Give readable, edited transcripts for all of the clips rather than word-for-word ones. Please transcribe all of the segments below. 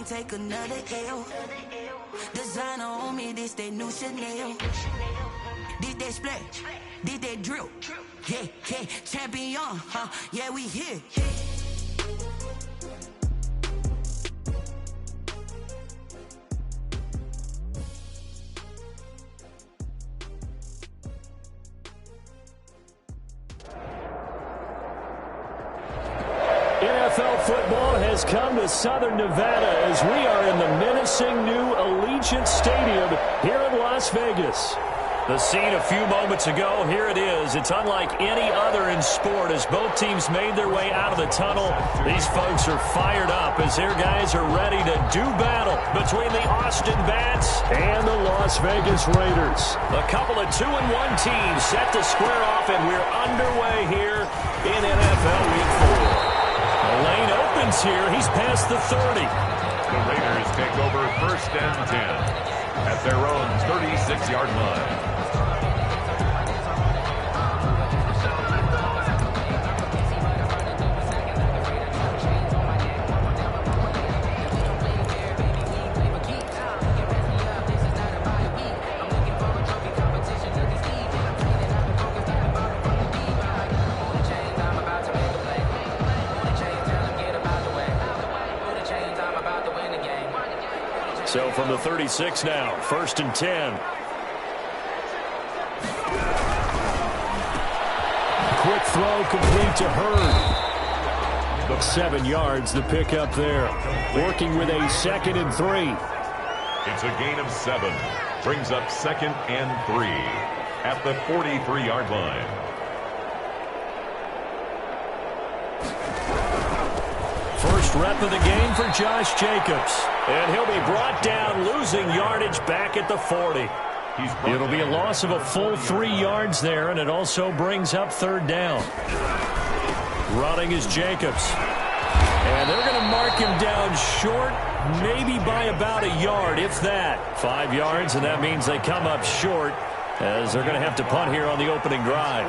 can't take another L. Designer on me, this that new Chanel. This that splash, this that drill. Yeah, yeah, champion, huh? Yeah, we here. NFL football has come to Southern Nevada as we are in the menacing new Allegiant Stadium here in Las Vegas. The scene a few moments ago, here it is. It's unlike any other in sport as both teams made their way out of the tunnel. These folks are fired up as their guys are ready to do battle between the Austin Bats and the Las Vegas Raiders. A couple of 2-1 teams set to square off, and we're underway here in NFL Week 4. The lane opens here. He's past the 30. The Raiders take over 1st and 10 at their own 36-yard line. So from the 36 now, 1st and 10. Quick throw complete to Hurd. 7 yards, the pickup there. Working with a 2nd and 3. It's a gain of 7. Brings up 2nd and 3 at the 43-yard line. First rep of the game for Josh Jacobs. And he'll be brought down, losing yardage back at the 40. It'll be a loss of a full 3 yards there, and it also brings up 3rd down. Running is Jacobs. And they're going to mark him down short, maybe by about a yard, if that. 5 yards, and that means they come up short as they're going to have to punt here on the opening drive.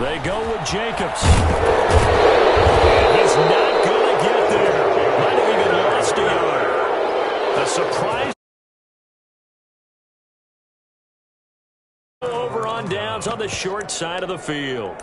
They go with Jacobs. He's not going to get there. Might have even lost a yard. A surprise over on downs on the short side of the field.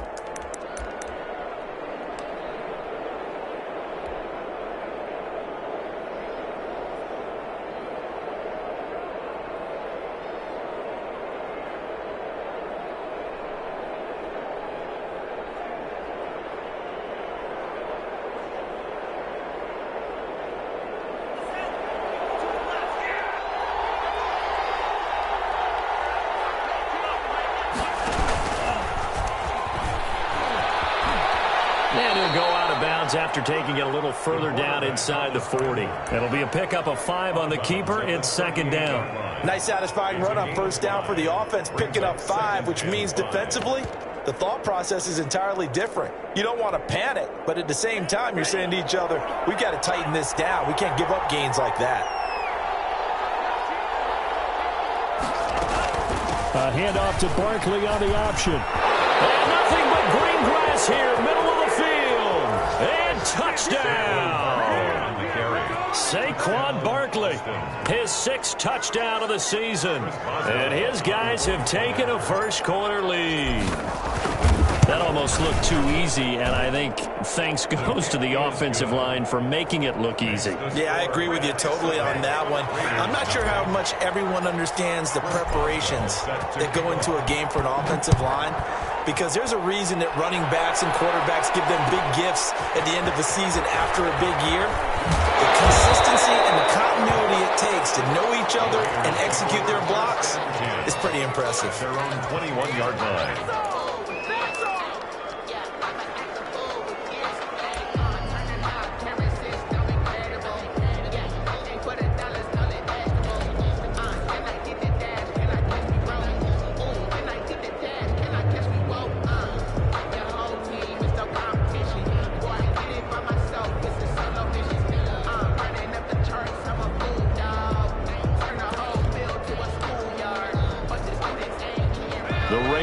After taking it a little further down inside the 40. It'll be a pickup of 5 on the keeper. It's 2nd down. Nice satisfying run on 1st down for the offense, picking up 5, which means defensively, the thought process is entirely different. You don't want to panic, but at the same time, you're saying to each other, we got to tighten this down. We can't give up gains like that. A handoff to Barkley on the option. And nothing but green grass here, middle of the field. And touchdown! Saquon Barkley, his 6th touchdown of the season. And his guys have taken a first-quarter lead. That almost looked too easy, and I think thanks goes to the offensive line for making it look easy. Yeah, I agree with you totally on that one. I'm not sure how much everyone understands the preparations that go into a game for an offensive line, because there's a reason that running backs and quarterbacks give them big gifts at the end of the season after a big year. The consistency and the continuity it takes to know each other and execute their blocks is pretty impressive. Their own 21-yard line.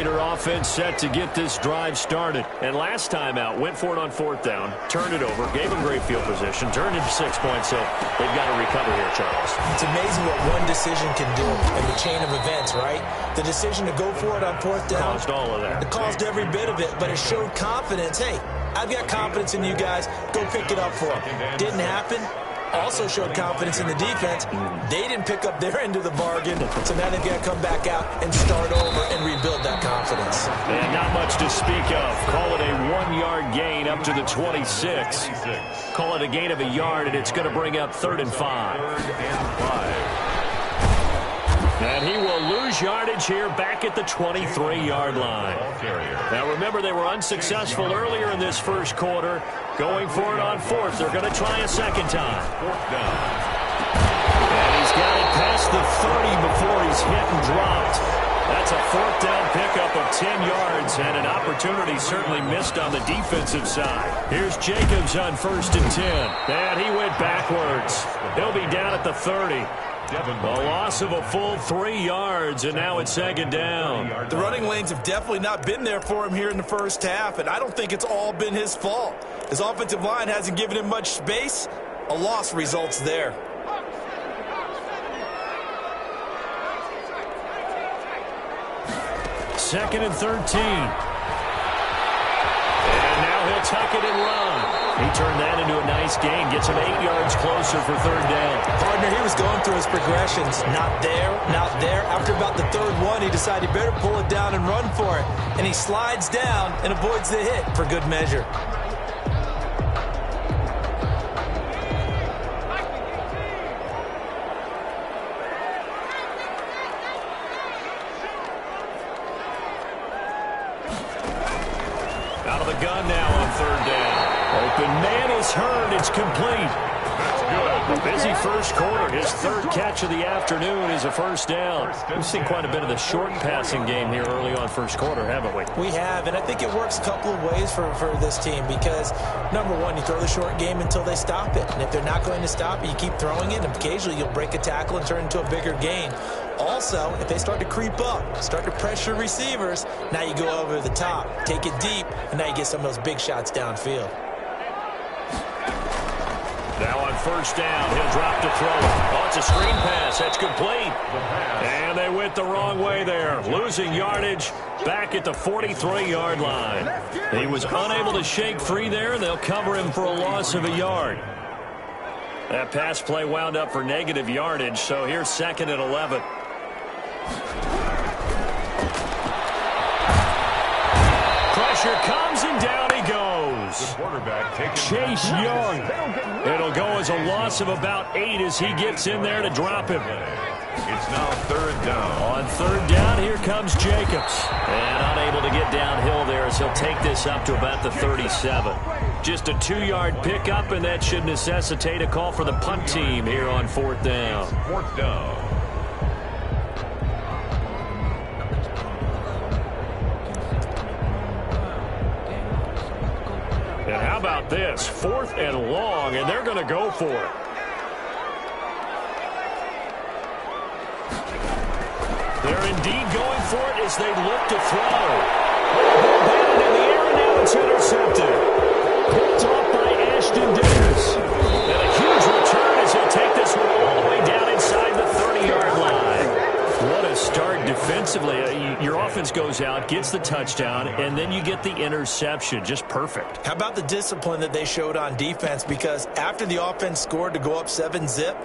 Raider offense set to get this drive started. And last time out, went for it on 4th down, turned it over, gave them great field position, turned into 6 points, so they've got to recover here, Charles. It's amazing what one decision can do in the chain of events, right? The decision to go for it on 4th down. Caused all of that. It caused every bit of it, but it showed confidence. Hey, I've got confidence in you guys. Go pick it up for them. Didn't happen. Also showed confidence in the defense. They didn't pick up their end of the bargain, so now they've got to come back out and start over and rebuild that confidence. And not much to speak of. Call it a 1-yard gain up to the 26. Call it a gain of a yard, and it's going to bring up 3rd and 5. And he will lose yardage here back at the 23-yard line. Now, remember, they were unsuccessful earlier in this first quarter. Going for it on 4th. They're going to try a second time. 4th down. And he's got it past the 30 before he's hit and dropped. That's a 4th down pickup of 10 yards, and an opportunity certainly missed on the defensive side. Here's Jacobs on 1st and 10. And he went backwards. He'll be down at the 30. A loss of a full 3 yards, and now it's 2nd down. The running lanes have definitely not been there for him here in the first half, and I don't think it's all been his fault. His offensive line hasn't given him much space. A loss results there. Second and 13. And now he'll tuck it and run. He turned that into a nice gain, gets him 8 yards closer for 3rd down. Partner, he was going through his progressions. Not there, not there. After about the 3rd one, he decided he better pull it down and run for it. And he slides down and avoids the hit for good measure. Out of the gun now on 3rd down. Open man is heard. It's complete. That's good. A busy first quarter. His 3rd catch of the afternoon is a 1st down. We've seen quite a bit of the short passing game here early on first quarter, haven't we? We have, and I think it works a couple of ways for this team because, number one, you throw the short game until they stop it. And if they're not going to stop it, you keep throwing it, and occasionally you'll break a tackle and turn it into a bigger gain. Also, if they start to creep up, start to pressure receivers, now you go over the top, take it deep, and now you get some of those big shots downfield. Now on 1st down, he'll drop to throw. Oh, it's a screen pass. That's complete. And they went the wrong way there. Losing yardage back at the 43-yard line. He was unable to shake free there, and they'll cover him for a loss of a yard. That pass play wound up for negative yardage, so here's 2nd and 11. Pressure comes, and down he goes. The quarterback taking Chase Young. It'll go as a loss of about 8 as he gets in there to drop him. It's now 3rd down. On 3rd down, here comes Jacobs. And unable to get downhill there as he'll take this up to about the 37. Just a 2-yard pickup, and that should necessitate a call for the punt team here on 4th down. 4th down. And how about this? 4th and long, and they're going to go for it. They're indeed going for it as they look to throw. Batted in the air, and now it's intercepted. Picked off by Ashton Davis. And a huge return as he'll take this one all the way down inside the 30-yard line. What a start defensively. Your offense goes out, gets the touchdown, and then you get the interception. Just perfect. How about the discipline that they showed on defense? Because after the offense scored to go up 7-zip,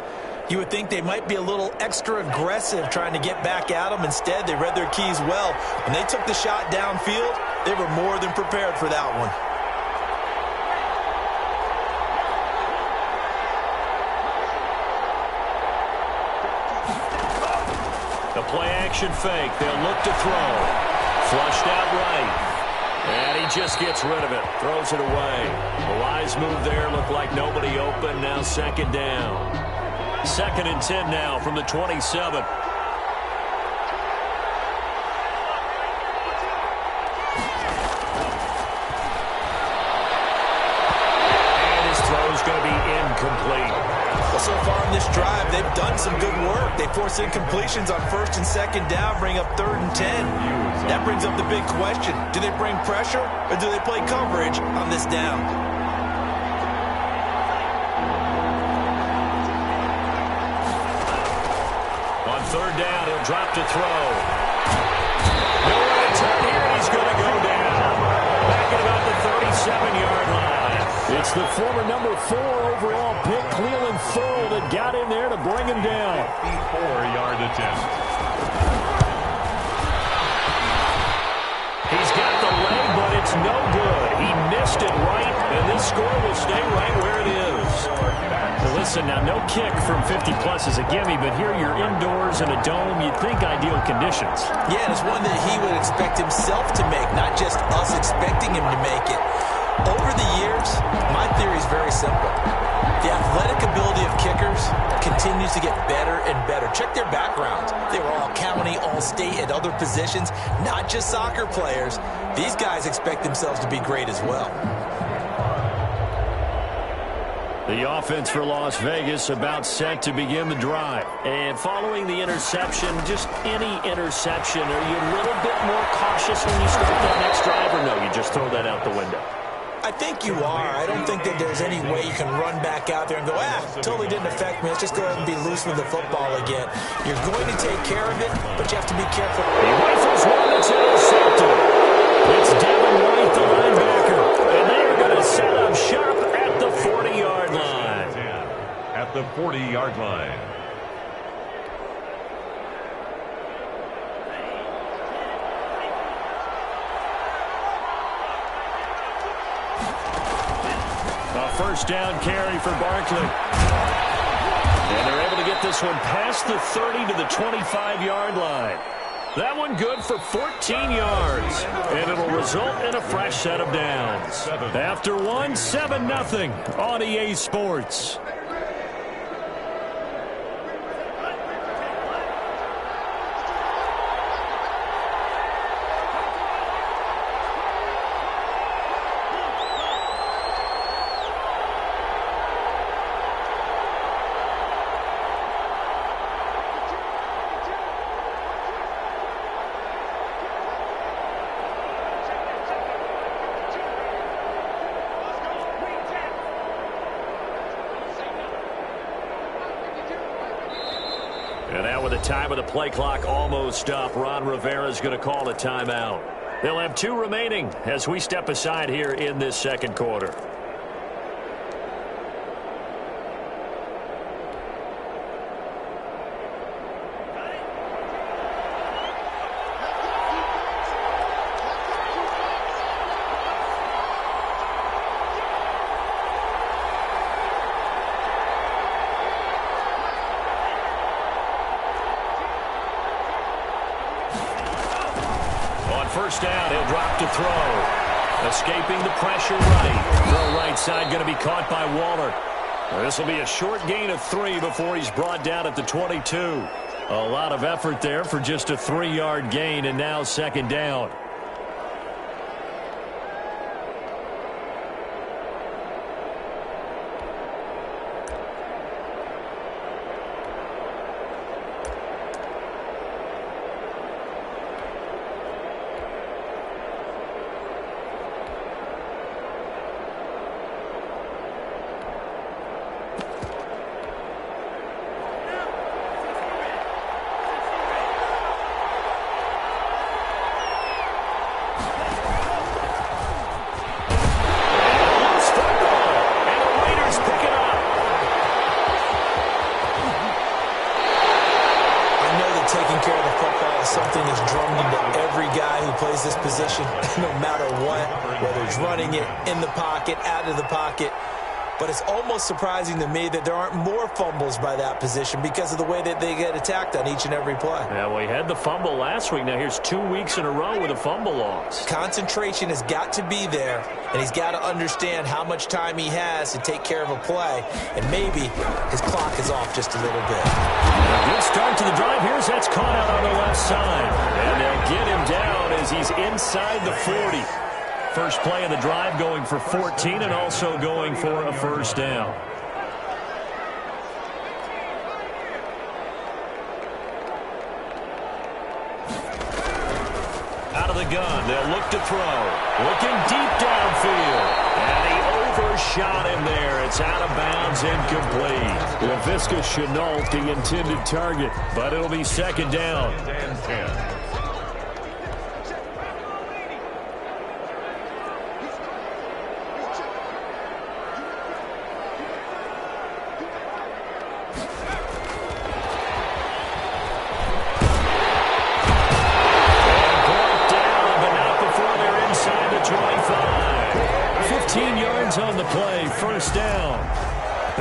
you would think they might be a little extra aggressive trying to get back at them. Instead, they read their keys well. When they took the shot downfield, they were more than prepared for that one. The play-action fake. They'll look to throw. Flushed out right. And he just gets rid of it. Throws it away. A wise move there. Looked like nobody open. Now 2nd down. 2nd and 10 now from the 27. And his throw is going to be incomplete. Well, so far in this drive, they've done some good work. They force incompletions on 1st and 2nd down, bring up 3rd and 10. That brings up the big question. Do they bring pressure or do they play coverage on this down? On 3rd down, he'll drop to throw. Nowhere to turn here, and he's going to go down. Back at about the 37-yard line. It's the former number 4 overall pick, Clelin Ferrell, that got in there to bring him down. 54-yard attempt. He's got the leg, but it's no good. He missed it right, and this score will stay right where it is. Now listen, now no kick from 50-plus is a gimme, but here you're indoors in a dome. You'd think ideal conditions. Yeah, and it's one that he would expect himself to make, not just us expecting him to make it. Over the years, my theory is very simple. The athletic ability of kickers continues to get better and better. Check their backgrounds. They were all county, all state, at other positions, not just soccer players. These guys expect themselves to be great as well. The offense for Las Vegas about set to begin the drive. And following the interception, just any interception, are you a little bit more cautious when you start that next drive, or no, you just throw that out the window? I think you are. I don't think that there's any way you can run back out there and go, totally didn't affect me. Let's just go ahead and be loose with the football again. You're going to take care of it, but you have to be careful. He rifles one that's intercepted. It's Devin White, the linebacker. And they are going to set up shop at the 40-yard line. At the 40-yard line. First down carry for Barkley. And they're able to get this one past the 30 to the 25-yard line. That one good for 14 yards. And it'll result in a fresh set of downs. After one, 7-0 on EA Sports. And now with the time of the play clock almost up, Ron Rivera's going to call a timeout. They'll have 2 remaining as we step aside here in this second quarter. First down, he'll drop to throw. Escaping the pressure right. Throw right side going to be caught by Waller. This will be a short gain of 3 before he's brought down at the 22. A lot of effort there for just a 3-yard gain, and now second down. This position, no matter what, whether it's running it, in the pocket, out of the pocket. But it's almost surprising to me that there aren't more fumbles by that position because of the way that they get attacked on each and every play. Yeah, well, he had the fumble last week. Now here's 2 weeks in a row with a fumble loss. Concentration has got to be there, and he's got to understand how much time he has to take care of a play, and maybe his clock is off just a little bit. A good start to the drive. Here's that's caught out on the left side. And they'll get him down as he's inside the 40. First play of the drive going for 14 and also going for a first down. the gun. They'll look to throw. Looking deep downfield. And he overshot him there. It's out of bounds, incomplete. Laviska Shenault, the intended target, but it'll be second down. And 10. On the play, first down.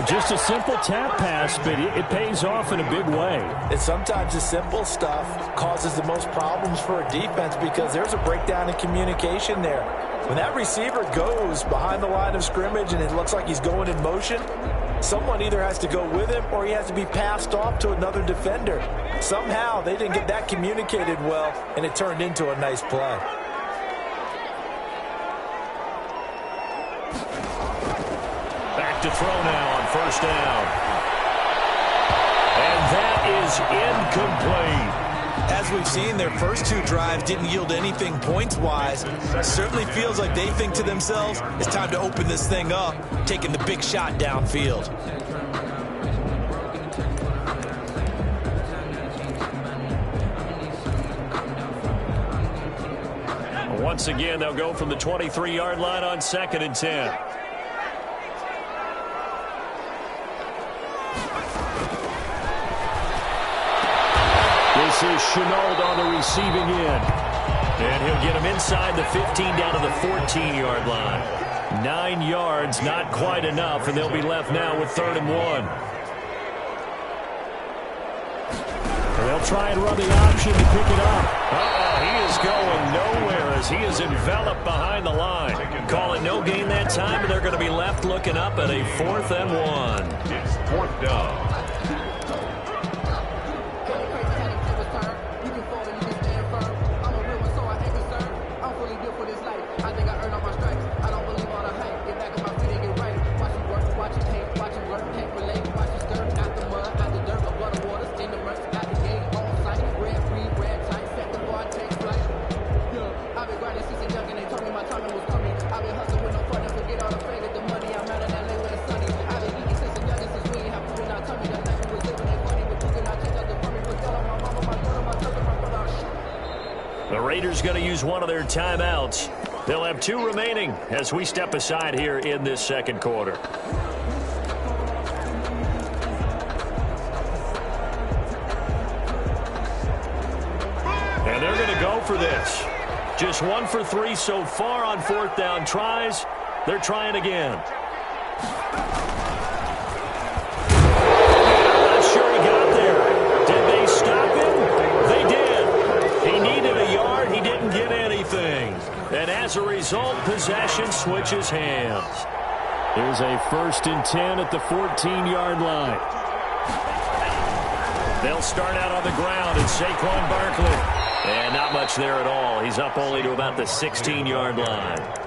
Just a simple tap pass, but it pays off in a big way. And sometimes the simple stuff causes the most problems for a defense because there's a breakdown in communication there. When that receiver goes behind the line of scrimmage and it looks like he's going in motion, someone either has to go with him or he has to be passed off to another defender. Somehow they didn't get that communicated well, and it turned into a nice play. To throw now on first down. And that is incomplete. As we've seen, their first two drives didn't yield anything points-wise. Certainly feels like they think to themselves, it's time to open this thing up, taking the big shot downfield. Once again, they'll go from the 23-yard line on 2nd and 10. This is Shenault on the receiving end. And he'll get him inside the 15 down to the 14-yard line. 9 yards, not quite enough, and they'll be left now with 3rd and 1. They'll try and run the option to pick it up. He is going nowhere as he is enveloped behind the line. Call it no gain that time, and they're going to be left looking up at a 4th and 1. It's 4th down. The Raiders going to use one of their timeouts. They'll have 2 remaining as we step aside here in this second quarter. And they're going to go for this. Just 1 for 3 so far on 4th down tries. They're trying again. And as a result, possession switches hands. Here's a 1st and 10 at the 14-yard line. They'll start out on the ground, and Saquon Barkley. And not much there at all. He's up only to about the 16-yard line.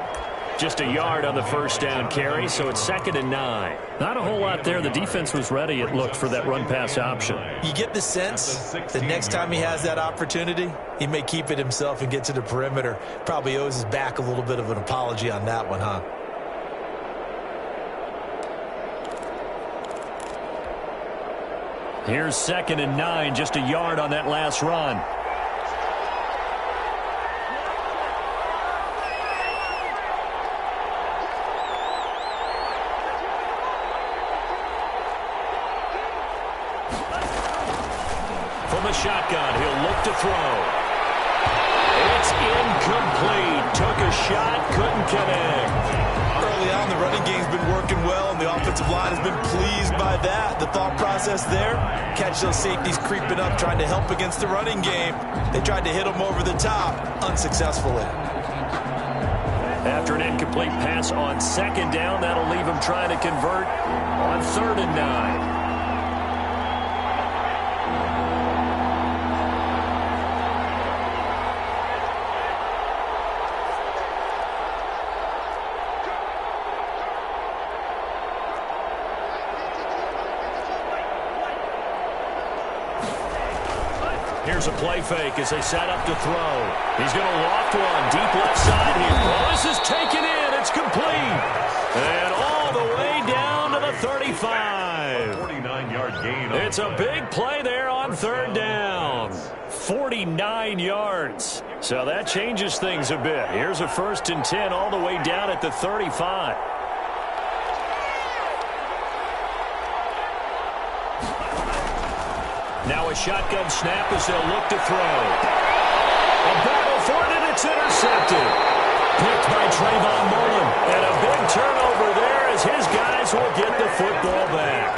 Just a yard on the first down carry, so it's 2nd and 9. Not a whole lot there. The defense was ready, it looked, for that run-pass option. You get the sense the next time he has that opportunity, he may keep it himself and get to the perimeter. Probably owes his back a little bit of an apology on that one, huh? Here's 2nd and 9, just a yard on that last run. Shotgun. He'll look to throw. It's incomplete. Took a shot, couldn't connect. Early on, the running game's been working well, and the offensive line has been pleased by that. The thought process there, catch those safeties creeping up, trying to help against the running game. They tried to hit them over the top, unsuccessfully. After an incomplete pass on 2nd down, that'll leave him trying to convert on 3rd and 9. Here's a play fake as they set up to throw. He's going to loft one deep left side here. Well, this is taken in. It's complete. And all the way down to the 35. 49-yard gain. It's a big play there on third down. 49 yards. So that changes things a bit. Here's a 1st and 10 all the way down at the 35. Now a shotgun snap as they'll look to throw. A battle for it, and it's intercepted. Picked by Trayvon Mullen. And a big turnover there as his guys will get the football back.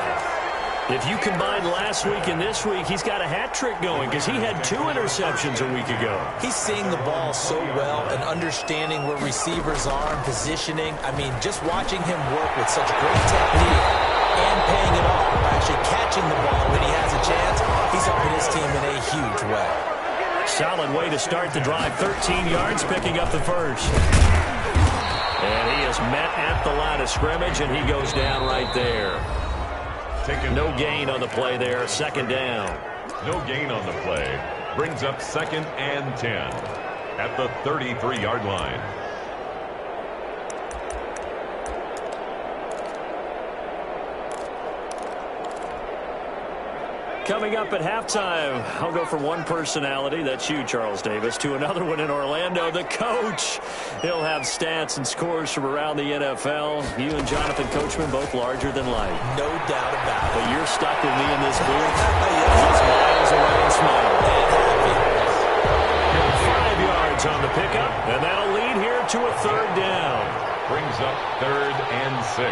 If you combine last week and this week, he's got a hat trick going because he had 2 interceptions a week ago. He's seeing the ball so well and understanding where receivers are and positioning. I mean, just watching him work with such great technique and paying it off by actually catching the ball when he has a chance, he's helping his team in a huge way. Solid way to start the drive. 13 yards, picking up the first. And he is met at the line of scrimmage, and he goes down right there. No gain on the play there. 2nd down. No gain on the play. Brings up 2nd and 10 at the 33-yard line. Coming up at halftime, I'll go from one personality, that's you, Charles Davis, to another one in Orlando, the coach. He'll have stats and scores from around the NFL. You and Jonathan Coachman, both larger than life. No doubt about it. But you're stuck with me in this booth. He's miles away and smiling. 5 yards on the pickup, and that'll lead here to a 3rd down. Brings up 3rd and 6.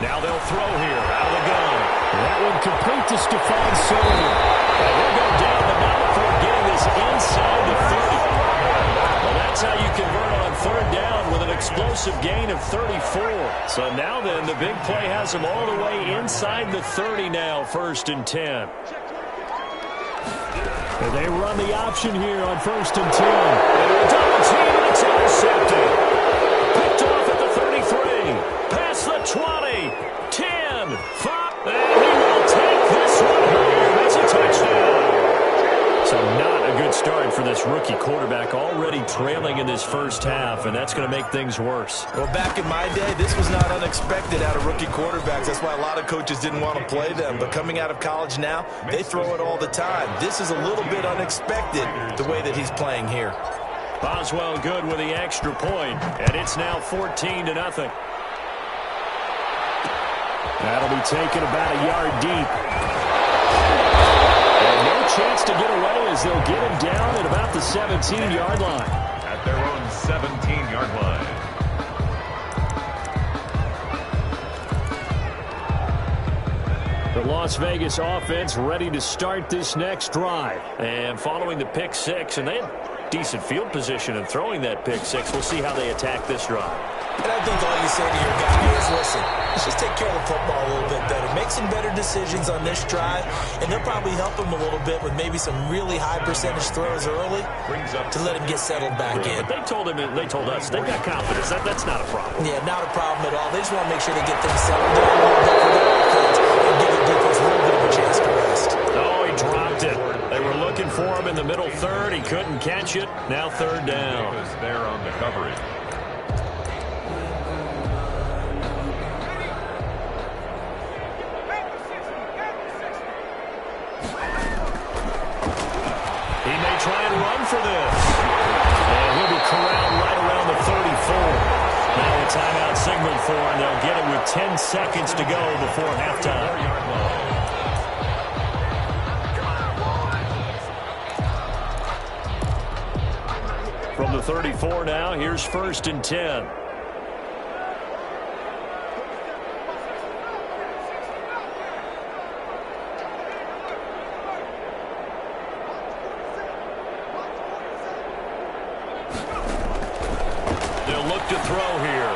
Now they'll throw here out of the gun. That one complete to Stephon Sullivan. And he'll go down the mount for getting this inside the 30. Well, that's how you convert on 3rd down with an explosive gain of 34. So now then, the big play has them all the way inside the 30 now, 1st and 10. And they run the option here on 1st and 10. And a double team, and it's intercepted. Picked off at the 33. Past the 20. 10. 5. And he will take this one home. That's a touchdown. So not a good start for this rookie quarterback, already trailing in this first half, and that's going to make things worse. Well, back in my day, this was not unexpected out of rookie quarterbacks. That's why a lot of coaches didn't want to play them. But coming out of college now, they throw it all the time. This is a little bit unexpected, the way that he's playing here. Boswell good with the extra point, and it's now 14-0. That'll be taken about a yard deep. And no chance to get away as they'll get him down at about the 17-yard line. At their own 17-yard line. The Las Vegas offense ready to start this next drive. And following the pick six, and they had decent field position in throwing that pick six. We'll see how they attack this drive. And I think all you say to your guy is, listen, let's just take care of the football a little bit better. Make some better decisions on this drive, and they'll probably help him a little bit with maybe some really high percentage throws early to let him get settled back in. But they told us, they've got confidence. That's not a problem. Yeah, not a problem at all. They just want to make sure they get things settled down a little bit for their offense and give the defense a little bit of a chance to rest. Oh, he dropped it. They were looking for him in the middle third. He couldn't catch it. Now 3rd down. Davis there on the coverage. Try and run for this. And he'll be corralled right around the 34. Now a timeout signal for him. They'll get it with 10 seconds to go before halftime. From the 34 now, here's 1st and 10. To throw here.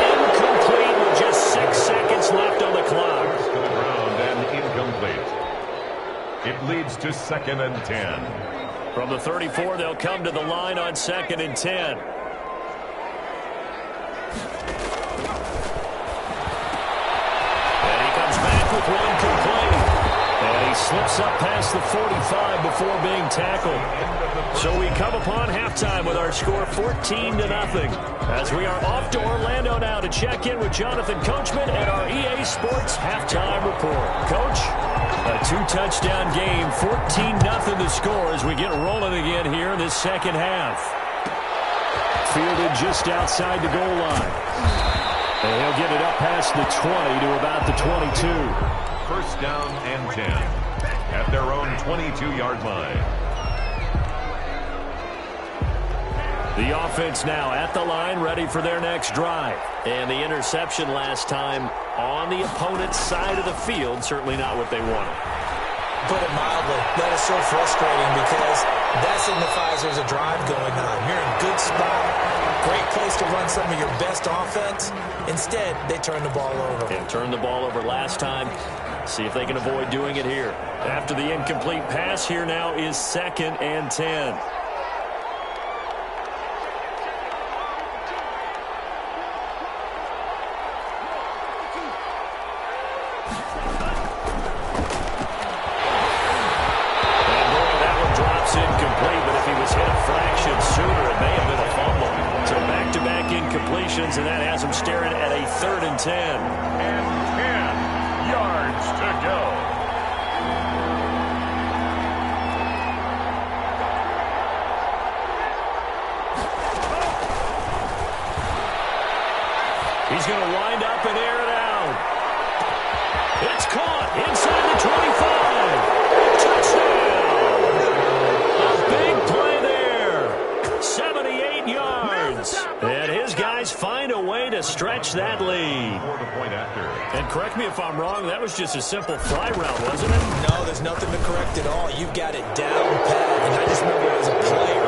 Incomplete with just 6 seconds left on the clock. To the ground and incomplete. It leads to 2nd and 10. From the 34, they'll come to the line on 2nd and 10. off with one complete. And he slips up past the 45 before being tackled. So we come upon halftime with our score 14-0. As we are off to Orlando now to check in with Jonathan Coachman and our EA Sports halftime report. Coach, a two-touchdown game, 14-0 the score as we get rolling again here in this second half. Fielded just outside the goal line. And he'll get it up past the 20 to about the 22. First down and 10 at their own 22-yard line. The offense now at the line, ready for their next drive. And the interception last time on the opponent's side of the field, certainly not what they wanted. Put it mildly, that is so frustrating because that signifies there's a drive going on. You're in a good spot, great place to run some of your best offense. Instead, they turn the ball over. And turned the ball over last time. See if they can avoid doing it here. After the incomplete pass, here now is 2nd and 10. And that has him staring at a 3rd and 10. And 10 yards to go. He's going to wind up and air it out. It's caught inside the 25. Touchdown! A big play there. 78 yards. And his guys find a way to stretch that lead. For the point after. And correct me if I'm wrong, that was just a simple fly route, wasn't it? No, there's nothing to correct at all. You've got it down pat. And I just remember as a player,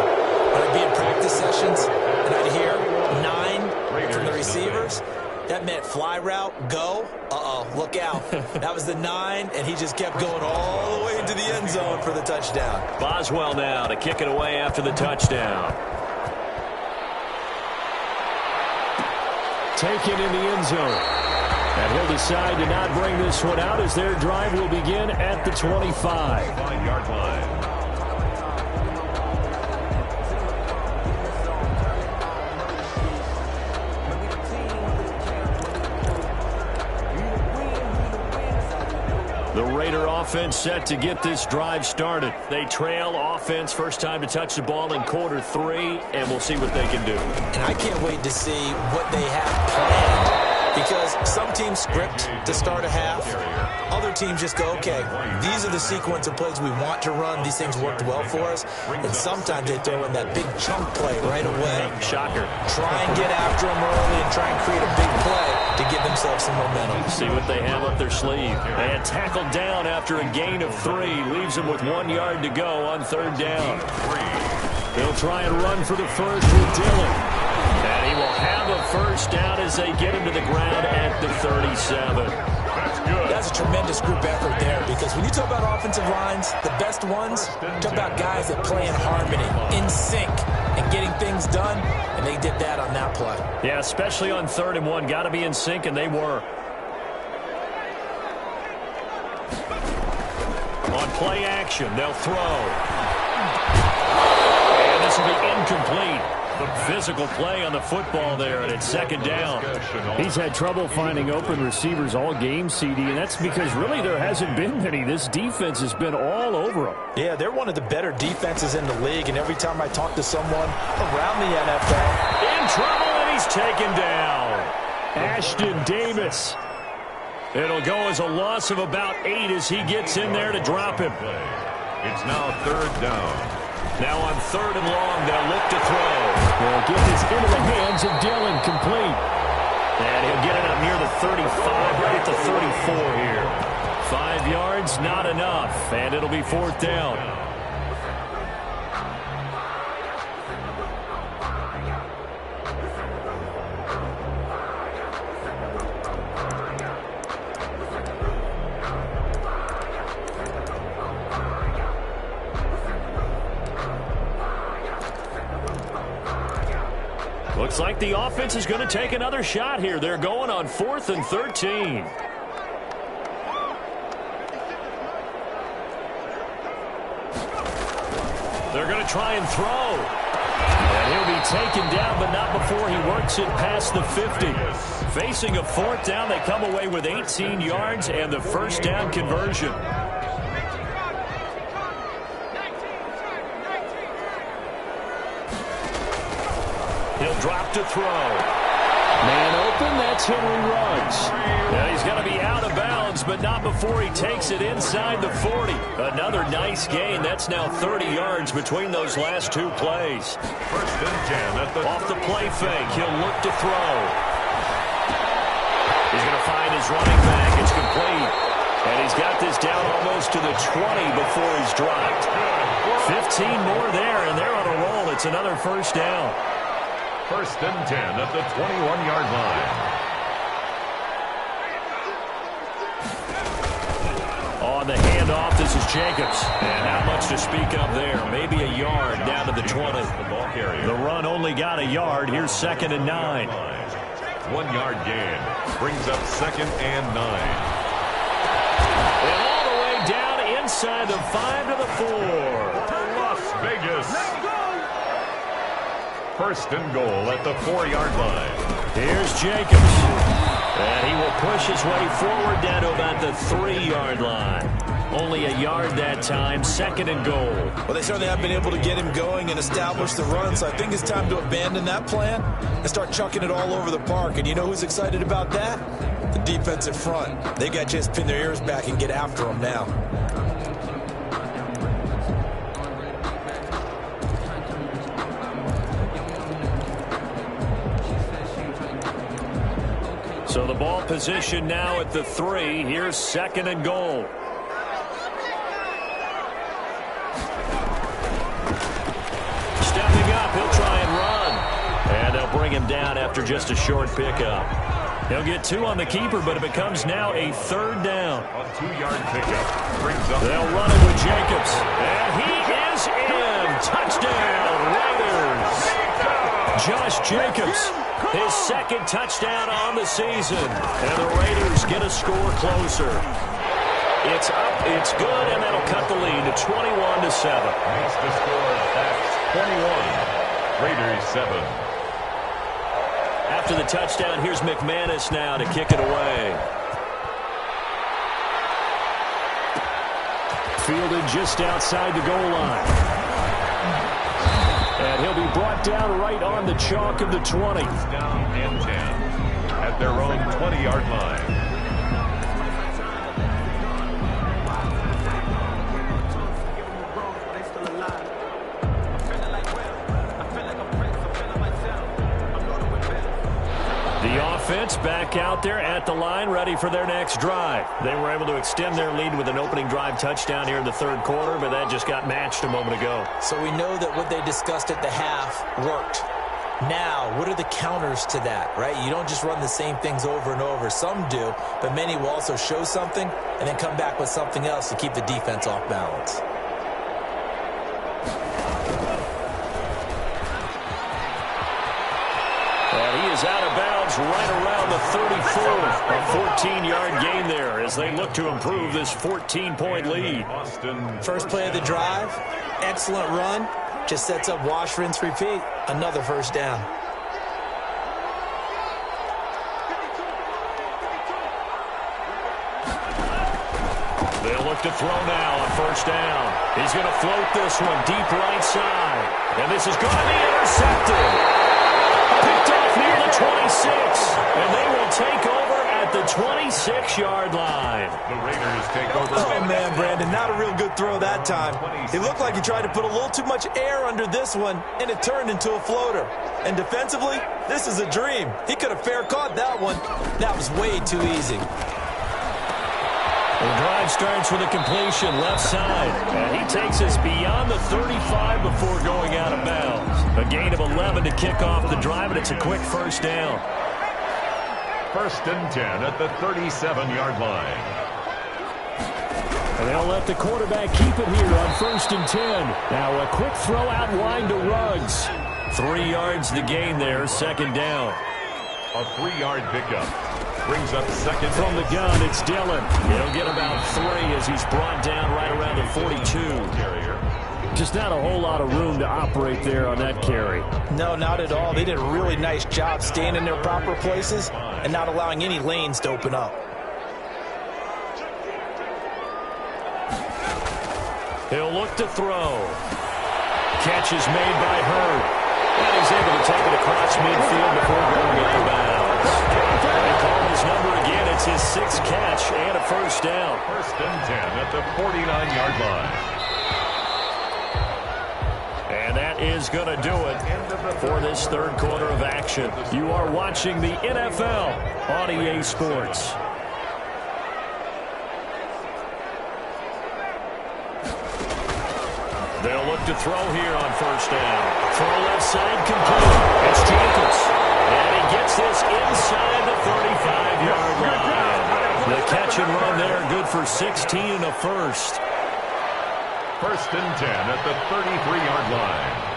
when I'd be in practice sessions, and I'd hear 9 from the receivers, that meant fly route, go. Uh-oh, look out. That was the 9, and he just kept going all the way into the end zone for the touchdown. Boswell now to kick it away after the touchdown. Taken in the end zone. And he'll decide to not bring this one out as their drive will begin at the 25. 5-yard line. The Raider offense set to get this drive started. They trail offense, first time to touch the ball in quarter 3, and we'll see what they can do. And I can't wait to see what they have planned. Because some teams script to start a half. Other teams just go, okay, these are the sequence of plays we want to run. These things worked well for us. And sometimes they throw in that big chunk play right away. Shocker. Try and get after them early and try and create a big play to give themselves some momentum. See what they have up their sleeve. And tackled down after a gain of 3. Leaves them with 1 yard to go on 3rd down. They'll try and run for the first with Dillon. And he will have a first down as they get him to the ground at the 37. That's good. That's a tremendous group effort there because when you talk about offensive lines, the best ones, talk about guys that play in harmony, in sync, and getting things done, and they did that on that play. Yeah, especially on 3rd and 1. Got to be in sync, and they were. On play action, they'll throw. And this will be incomplete. The physical play on the football there, and it's 2nd down. He's had trouble finding open receivers all game, CD, and that's because really there hasn't been many. This defense has been all over them. Yeah, they're one of the better defenses in the league, and every time I talk to someone around the NFL, in trouble, and he's taken down. Ashton Davis. It'll go as a loss of about 8 as he gets in there to drop him. It's now 3rd down. Now on 3rd and long, they'll look to throw. They'll get this into the hands of Dillon, complete. And he'll get it up near the 35, right at the 34 here. 5 yards, not enough, and it'll be 4th down. Looks like the offense is going to take another shot here. They're going on 4th and 13. try and throw. And he'll be taken down, but not before he works it past the 50. Facing a fourth down, they come away with 18 yards and the first down conversion. He'll drop to throw. Man open, that's Henry Ruggs. Yeah, he's going to be out of bounds, but not before he takes it inside the 40. Another nice gain. That's now 30 yards between those last two plays. First and 10 at the off the play fake. He'll look to throw. He's going to find his running back. It's complete. And he's got this down almost to the 20 before he's dropped. 15 more there, and they're on a roll. It's another first down. First and 10 at the 21-yard line. On the handoff, this is Jacobs. And not much to speak of there. Maybe a yard down to the 20. The run only got a yard. Here's 2nd and 9. 1-yard gain. Brings up 2nd and 9. And all the way down inside the 5 to the 4. Las Vegas. First and goal at the 4-yard line. Here's Jacobs. And he will push his way forward down to about the 3-yard line. Only a yard that time, 2nd and goal. Well, they certainly have been able to get him going and establish the run, so I think it's time to abandon that plan and start chucking it all over the park. And you know who's excited about that? The defensive front. They got to just pin their ears back and get after him now. So the ball position now at the 3. Here's 2nd and goal. Stepping up, he'll try and run. And they'll bring him down after just a short pickup. He'll get 2 on the keeper, but it becomes now a 3rd down. A 2-yard pickup. Brings up. They'll run it with Jacobs. And he is in. Touchdown, Raiders. Josh Jacobs. His 2nd touchdown on the season. And the Raiders get a score closer. It's up, it's good, and that'll cut the lead to 21-7. Makes the score. That's 21. Raiders 7. After the touchdown, here's McManus now to kick it away. Fielded just outside the goal line. And he'll be brought down right on the chalk of the 20. Down and 10 at their own 20-yard line. The offense back out there at the line, ready for their next drive. They were able to extend their lead with an opening drive touchdown here in the 3rd quarter, but that just got matched a moment ago. So we know that what they discussed at the half worked. Now, what are the counters to that, right? You don't just run the same things over and over. Some do, but many will also show something and then come back with something else to keep the defense off balance. And he is out of bounds right around the 34. A 14-yard gain there as they look to improve this 14-point lead. First play of the drive, excellent run. Just sets up wash, rinse, repeat. Another first down. They'll look to throw now on first down. He's going to float this one deep right side. And this is going to be intercepted. Picked off near the 26. And they will take over at the 26-yard line. The Raiders take over. Oh, man, Brandon, not a real good throw that time. It looked like he tried to put a little too much air under this one, and it turned into a floater. And defensively, this is a dream. He could have fair caught that one. That was way too easy. The drive starts with a completion left side. And he takes us beyond the 35 before going out of bounds. A gain of 11 to kick off the drive, and it's a quick first down. First and 10 at the 37-yard line. And they'll let the quarterback keep it here on first and 10. Now a quick throw out wide to Ruggs. 3 yards the gain there, second down. A 3-yard pickup. Brings up second. From the gun, it's Dillon. He'll get about 3 as he's brought down right around the 42. Carrier. Just not a whole lot of room to operate there on that carry. No, not at all. They did a really nice job staying in their proper places and not allowing any lanes to open up. He'll look to throw. Catch is made by Hurd. And he's able to take it across midfield before going out of bounds. They call his number again. It's his 6th catch and a first down. 1st and 10 at the 49-yard line. And that is going to do it for this 3rd quarter of action. You are watching the NFL on EA Sports. They'll look to throw here on 1st down. Throw left side complete. It's Jacobs. And he gets this inside the 35-yard line. The catch and run there, good for 16 and a first. 1st and 10 at the 33-yard line.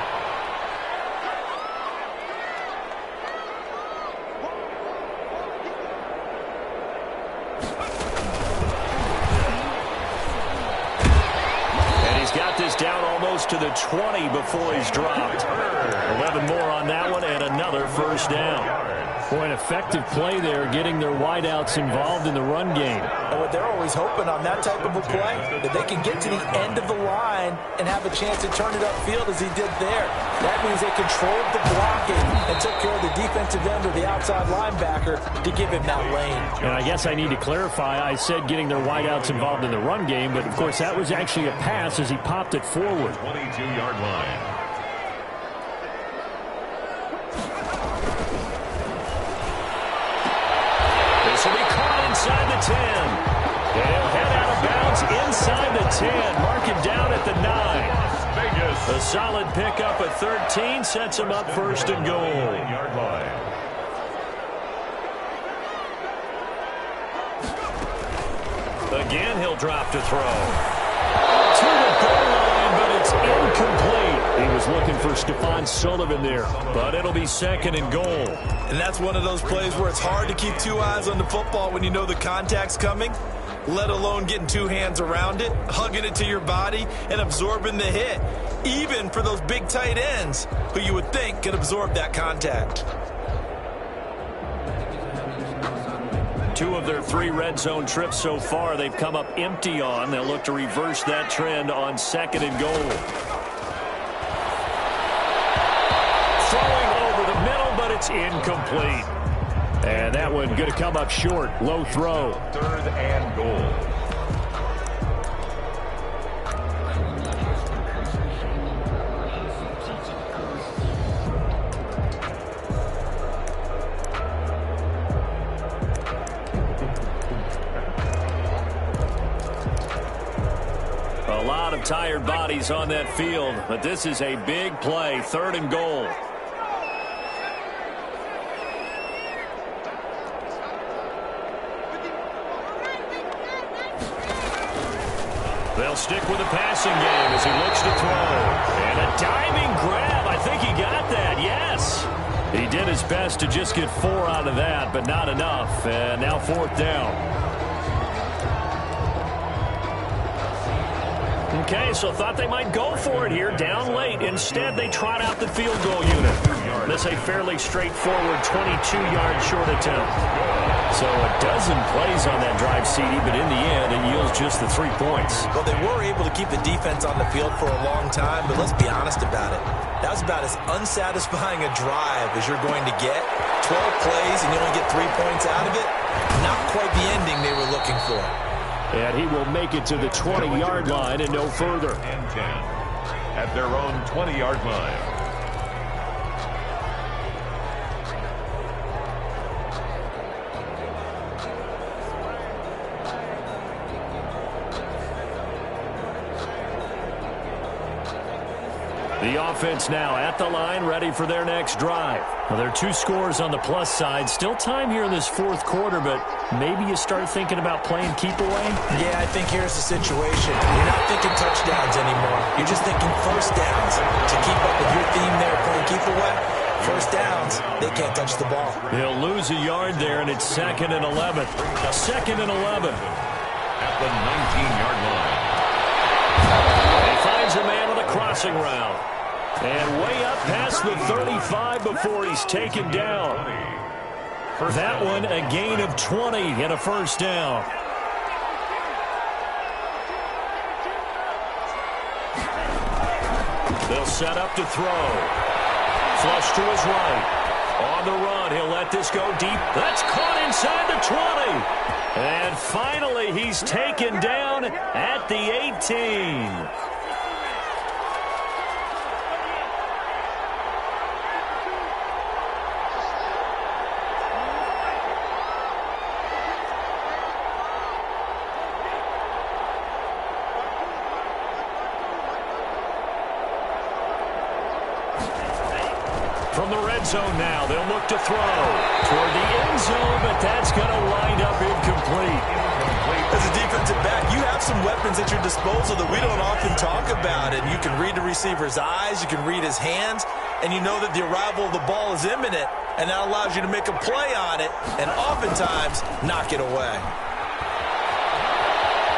Got this down almost to the 20 before he's dropped. 11 more on that one and another first down. Boy, an effective play there, getting their wideouts involved in the run game. And what they're always hoping on that type of a play, that they can get to the end of the line and have a chance to turn it upfield as he did there. That means they controlled the blocking and took care of the defensive end or the outside linebacker to give him that lane. And I guess I need to clarify, I said getting their wideouts involved in the run game, but of course that was actually a pass as he popped it forward. 22-yard line. This will be caught inside the 10. They'll head out of bounds inside the 10. Mark him down at the 9. A solid pickup at 13 sets him up 1st and goal. Yard line. Again, he'll drop to throw. To the goal line, but it's incomplete. He was looking for Stephon Sullivan there, but it'll be 2nd and goal. And that's one of those plays where it's hard to keep 2 eyes on the football when you know the contact's coming, let alone getting 2 hands around it, hugging it to your body, and absorbing the hit, even for those big tight ends who you would think could absorb that contact. 2 of their 3 red zone trips so far they've come up empty on. They'll look to reverse that trend on 2nd and goal. Throwing over the middle, but it's incomplete. And that one going to come up short. Low throw. 3rd and goal. A lot of tired bodies on that field, but this is a big play. 3rd and goal. They'll stick with the passing game as he looks to throw. And a diving grab. I think he got that. Yes. He did his best to just get 4 out of that, but not enough. And now 4th down. Okay, so thought they might go for it here, down late. Instead, they trot out the field goal unit. This a fairly straightforward 22-yard short attempt. So a dozen plays on that drive, CD, but in the end, it yields just the 3 points. Well, they were able to keep the defense on the field for a long time, but let's be honest about it. That was about as unsatisfying a drive as you're going to get. 12 plays and you only get 3 points out of it. Not quite the ending they were looking for. And he will make it to the 20-yard line and no further. And 10 at their own 20-yard line. The offense now at the line, ready for their next drive. Well, there are 2 scores on the plus side. Still time here in this 4th quarter, but maybe you start thinking about playing keep away? Yeah, I think here's the situation. You're not thinking touchdowns anymore. You're just thinking first downs. To keep up with your theme there, playing keep away, first downs, they can't touch the ball. He'll lose a yard there, and it's 2nd and 11. 2nd and 11. At the 19-yard line. He finds finds a man on the crossing route. And way up past the 35 before he's taken down. For that one, a gain of 20 and a first down. They'll set up to throw. Flush to his right. On the run, he'll let this go deep. That's caught inside the 20. And finally, he's taken down at the 18. From the red zone now, they'll look to throw toward the end zone, but that's going to wind up incomplete. As a defensive back, you have some weapons at your disposal that we don't often talk about, and you can read the receiver's eyes, you can read his hands, and you know that the arrival of the ball is imminent, and that allows you to make a play on it, and oftentimes knock it away.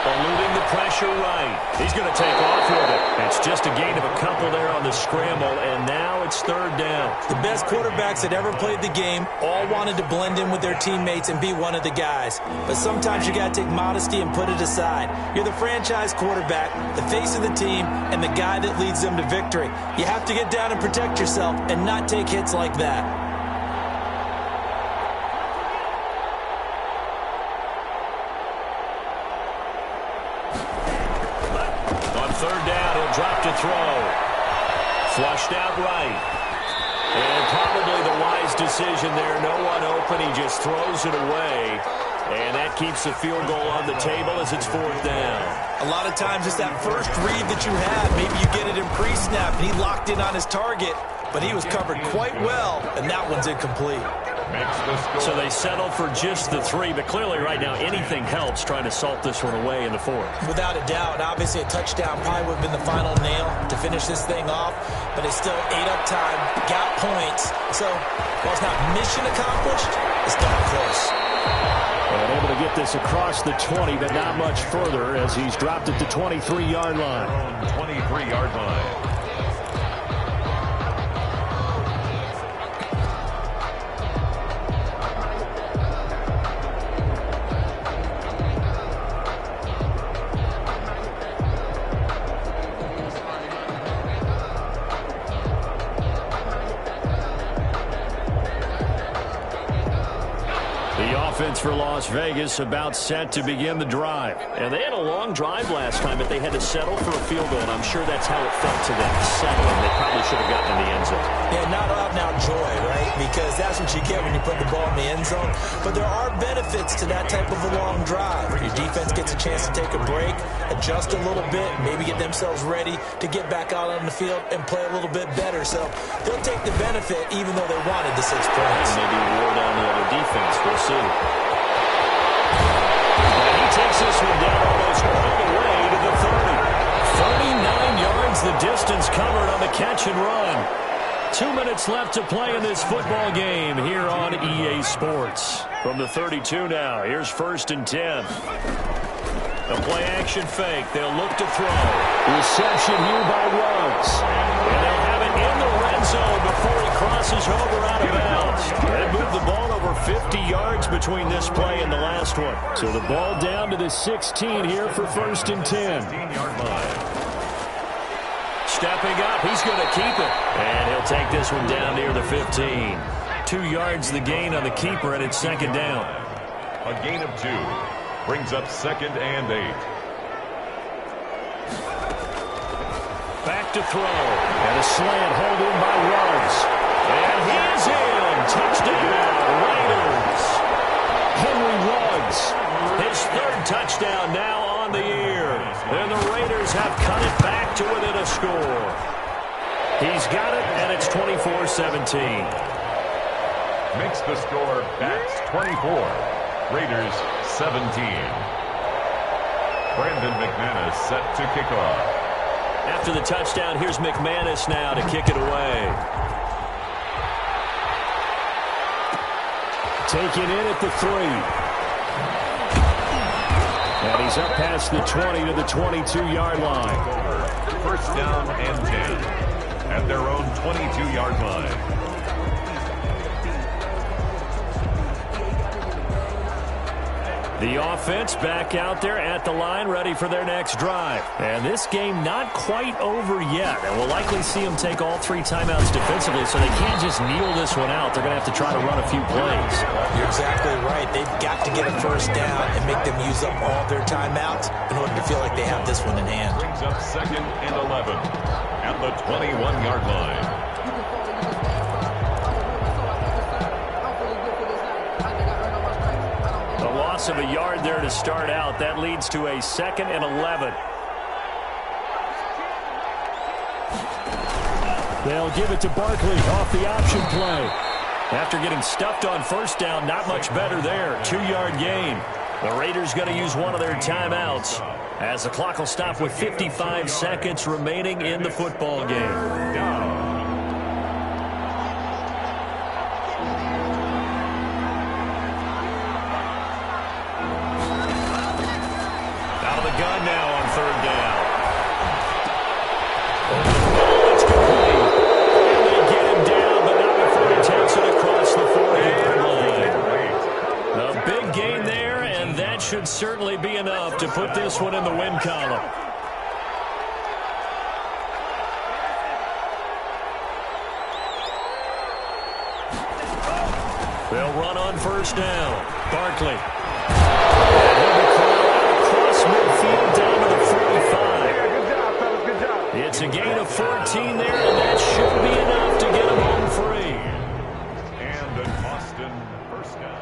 Eluding the pressure right. He's going to take off with it. It's just a gain of a couple there on the scramble, and now it's third down. The best quarterbacks that ever played the game all wanted to blend in with their teammates and be one of the guys. But sometimes you got to take modesty and put it aside. You're the franchise quarterback, the face of the team, and the guy that leads them to victory. You have to get down and protect yourself and not take hits like that. Third down, he'll drop to throw. Flushed out right. And probably the wise decision there. No one open. He just throws it away. And that keeps the field goal on the table as it's fourth down. A lot of times it's that first read that you have. Maybe you get it in pre-snap, and he locked in on his target, but he was covered quite well, and that one's incomplete. So they settled for just the 3, but clearly right now anything helps trying to salt this one away in the fourth. Without a doubt, obviously a touchdown probably would have been the final nail to finish this thing off, but it's still 8 up time, got points. So while it's not mission accomplished, it's darn close. And able to get this across the 20, but not much further as he's dropped at the 23-yard line. 23-yard line. Offense for Las Vegas about set to begin the drive. And they had a long drive last time, but they had to settle for a field goal, and I'm sure that's how it felt to them, settling. They probably should have gotten in the end zone. Yeah, not out now joy, right? Because that's what you get when you put the ball in the end zone. But there are benefits to that type of a long drive. Your defense gets a chance to take a break, adjust a little bit, maybe get themselves ready to get back out on the field and play a little bit better. So they'll take the benefit even though they wanted the 6 points. Maybe wore down the other defense. We'll see. And he takes this one down almost all the way to the 30. 39 yards the distance covered on the catch and run. 2 minutes left to play in this football game here on EA Sports. From the 32 now, here's 1st and 10. A play-action fake. They'll look to throw. Reception here by Ruggs. And they'll have it in the red zone before he crosses over out of bounds. They moved the ball over 50 yards between this play and the last one. So the ball down to the 16 here for 1st and 10. Stepping up, he's going to keep it. And he'll take this one down near the 15. 2 yards the gain on the keeper, and it's 2nd down. A gain of 2 brings up 2nd and 8. Back to throw. And a slant held in by Ruggs. And he is in. Touchdown, Raiders. Henry Ruggs. His 3rd touchdown now on the year. And the Raiders have cut it back to within a score. He's got it, and it's 24-17. Makes the score Bats 24. Raiders 17. Brandon McManus set to kick off. After the touchdown, here's McManus now to kick it away. Taken in at the 3. And he's up past the 20 to the 22-yard line. first down and 10 at their own 22-yard line. The offense back out there at the line, ready for their next drive. And this game not quite over yet. And we'll likely see them take all 3 timeouts defensively, so they can't just kneel this one out. They're going to have to try to run a few plays. You're exactly right. They've got to get a first down and make them use up all their timeouts in order to feel like they have this one in hand. Brings up 2nd and 11 at the 21-yard line. Loss of a yard there to start out. That leads to a 2nd and 11. They'll give it to Barkley off the option play. After getting stuffed on first down, not much better there. 2-yard gain. The Raiders going to use one of their timeouts as the clock will stop with 55 seconds remaining in the football game. Gun now on 3rd down. It's complete. And they get him down, but not before he takes it across the 40-yard line. A big gain there, and that should certainly be enough to put this one in the win column. They'll run on first down. Barkley. Midfield down to the 45. Good job, fellas. Good job. It's a gain of 14 there, and that should be enough to get them home free. And an Austin first down.